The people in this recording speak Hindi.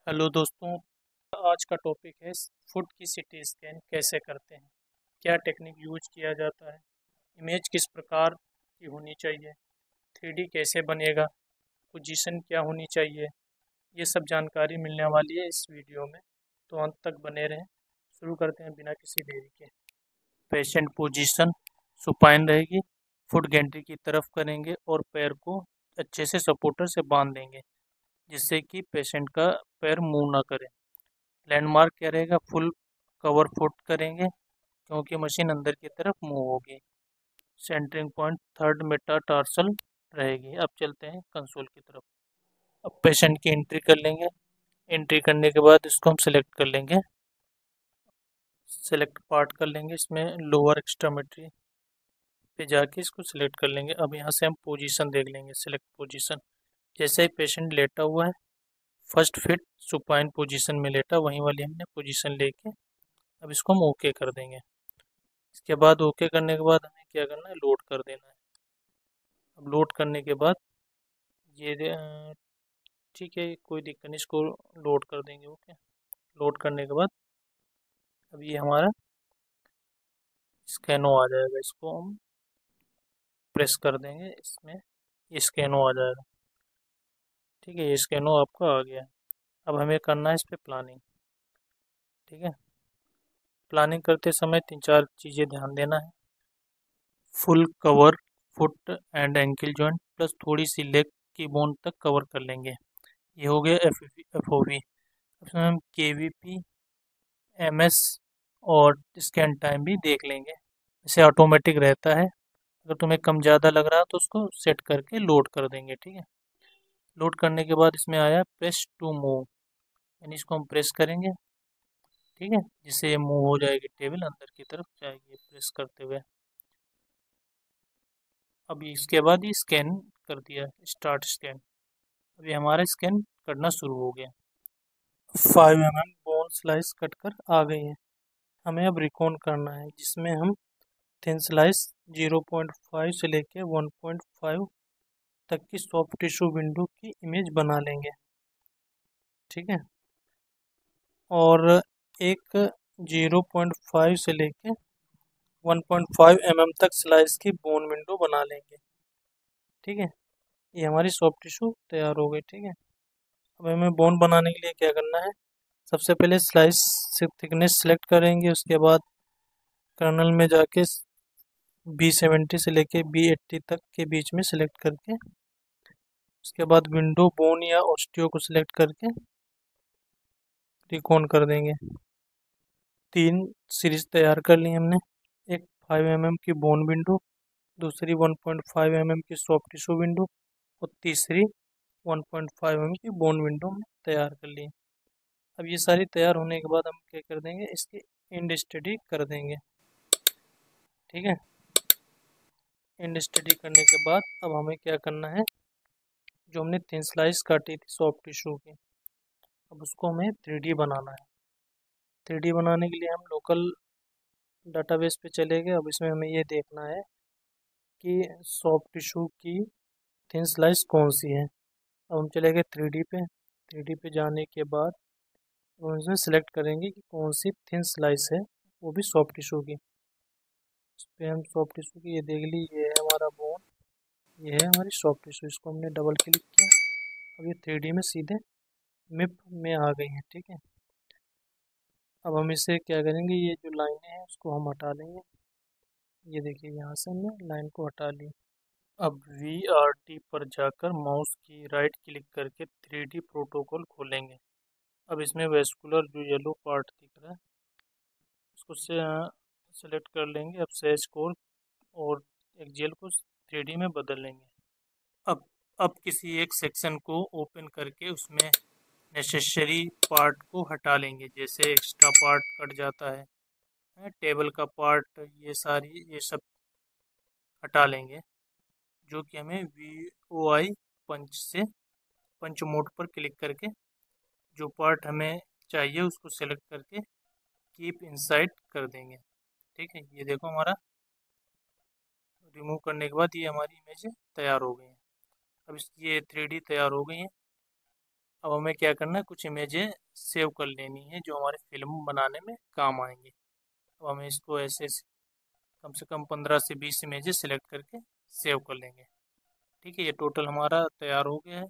हेलो दोस्तों। आज का टॉपिक है फुट की सीटी स्कैन कैसे करते हैं, क्या टेक्निक यूज किया जाता है, इमेज किस प्रकार की होनी चाहिए, थ्री डी कैसे बनेगा, पोजीशन क्या होनी चाहिए। ये सब जानकारी मिलने वाली है इस वीडियो में, तो अंत तक बने रहें। शुरू करते हैं बिना किसी देरी के। पेशेंट पोजीशन सुपाइन रहेगी, फुट गैंट्री की तरफ करेंगे और पैर को अच्छे से सपोर्टर से बांध देंगे जिससे कि पेशेंट का पैर मूव ना करे। लैंडमार्क क्या रहेगा, फुल कवर फुट करेंगे क्योंकि मशीन अंदर की तरफ मूव होगी। सेंटरिंग पॉइंट थर्ड मेटाटार्सल रहेगी। अब चलते हैं कंसोल की तरफ। अब पेशेंट की एंट्री कर लेंगे। एंट्री करने के बाद इसको हम सिलेक्ट कर लेंगे। सेलेक्ट पार्ट कर लेंगे, इसमें लोअर एक्सट्रीमिटी पे जाके इसको सिलेक्ट कर लेंगे। अब यहाँ से हम पोजीशन देख लेंगे, सिलेक्ट पोजीशन। जैसे ही पेशेंट लेटा हुआ है, फर्स्ट फिट सुपाइन पोजीशन में लेटा, वहीं वाली हमने पोजीशन लेके अब इसको हम ओके कर देंगे। इसके बाद ओके करने के बाद हमें क्या करना है, लोड कर देना है। अब लोड करने के बाद ये ठीक है, कोई दिक्कत नहीं, इसको लोड कर देंगे। ओके, लोड करने के बाद अब ये हमारा स्कैनो आ जाएगा। इसको हम प्रेस कर देंगे, इसमें ये स्कैनो आ जाएगा। ठीक है, ये स्कैनो आपका आ गया है। अब हमें करना है इस पर प्लानिंग। ठीक है, प्लानिंग करते समय तीन चार चीज़ें ध्यान देना है। Full cover foot and ankle joint plus थोड़ी सी लेग की बोन तक कवर कर लेंगे। ये हो गया एफ ओ वी। उसमें हम के वी पी, एम एस और स्कैन टाइम भी देख लेंगे। इसे ऑटोमेटिक रहता है, अगर तुम्हें कम ज़्यादा लग रहा है तो उसको सेट करके लोड कर देंगे। ठीक है, लोड करने के बाद इसमें आया प्रेस टू मूव, यानी इसको हम प्रेस करेंगे। ठीक है, जिससे ये मूव हो जाएगी, टेबल अंदर की तरफ जाएगी प्रेस करते हुए। अब इसके बाद ये स्कैन कर दिया, स्टार्ट स्कैन। अभी हमारा स्कैन करना शुरू हो गया। 5 mm बोन स्लाइस कट कर आ गई है। हमें अब रिकॉन करना है, जिसमें हम थिन स्लाइस 0.5 से लेके 1.5 तक की सॉफ्ट टिश्यू विंडो की इमेज बना लेंगे। ठीक है, और एक 0.5 से लेके 1.5 mm तक स्लाइस की बोन विंडो बना लेंगे। ठीक है, ये हमारी सॉफ्ट टिश्यू तैयार हो गई। ठीक है, अब हमें बोन बनाने के लिए क्या करना है, सबसे पहले स्लाइस से थिकनेस सेलेक्ट करेंगे। उसके बाद कर्नल में जाके B70 से लेके B80 तक के बीच में सिलेक्ट करके, उसके बाद विंडो बोन या ऑस्टियो को सिलेक्ट करके रिकॉन कर देंगे। 3 सीरीज तैयार कर ली हमने। एक 5 mm की बोन विंडो, दूसरी 1.5 mm की सॉफ्ट टिश्यू विंडो और तीसरी 1.5 mm की बोन विंडो में तैयार कर ली। अब ये सारी तैयार होने के बाद हम क्या कर देंगे, इसकी इंड स्टडी कर देंगे। ठीक है, इंड स्टडी करने के बाद अब हमें क्या करना है, जो हमने थिन स्लाइस काटी थी सॉफ्ट टिश्यू की, अब उसको हमें 3D बनाना है। 3D बनाने के लिए हम लोकल डाटाबेस पे चले गए। अब इसमें हमें ये देखना है कि सॉफ्ट टिश्यू की थिन स्लाइस कौन सी है। अब हम चले गए 3D पे। 3D पे जाने के बाद हम इसमें सेलेक्ट करेंगे कि कौन सी थिन स्लाइस है, वो भी सॉफ्ट टिश्यू की। इस पर हम सॉफ्ट टिश्यू की ये देख ली, ये है हमारा बोन, ये है हमारी सॉफ्ट टिश्यू। इसको हमने डबल क्लिक किया, अब ये 3D में सीधे मिप में आ गई है। ठीक है, अब हम इसे क्या करेंगे, ये जो लाइनें हैं उसको हम हटा देंगे। ये देखिए, यहाँ से हमने लाइन को हटा ली। अब VRT पर जाकर माउस की राइट क्लिक करके 3D प्रोटोकॉल खोलेंगे। अब इसमें वेस्कुलर जो येलो पार्ट दिख रहा है उसको से सेलेक्ट कर लेंगे। अब सेज कोर और एक्जेल को 3D में बदल लेंगे। अब अब किसी एक सेक्शन को ओपन करके उसमें नेसेसरी पार्ट को हटा लेंगे। जैसे एक्स्ट्रा पार्ट कट जाता है, टेबल का पार्ट, ये सब हटा लेंगे। जो कि हमें VOI पंच मोड पर क्लिक करके जो पार्ट हमें चाहिए उसको सेलेक्ट करके कीप इनसाइड कर देंगे। ठीक है, ये देखो हमारा रिमूव करने के बाद ये हमारी इमेज तैयार हो गई है। अब ये 3D तैयार हो गई है। अब हमें क्या करना है, कुछ इमेजें सेव कर लेनी है जो हमारे फिल्म बनाने में काम आएंगे। अब हमें इसको ऐसे कम से कम 15 से 20 इमेजेस सिलेक्ट करके सेव कर लेंगे। ठीक है, ये टोटल हमारा तैयार हो गया है।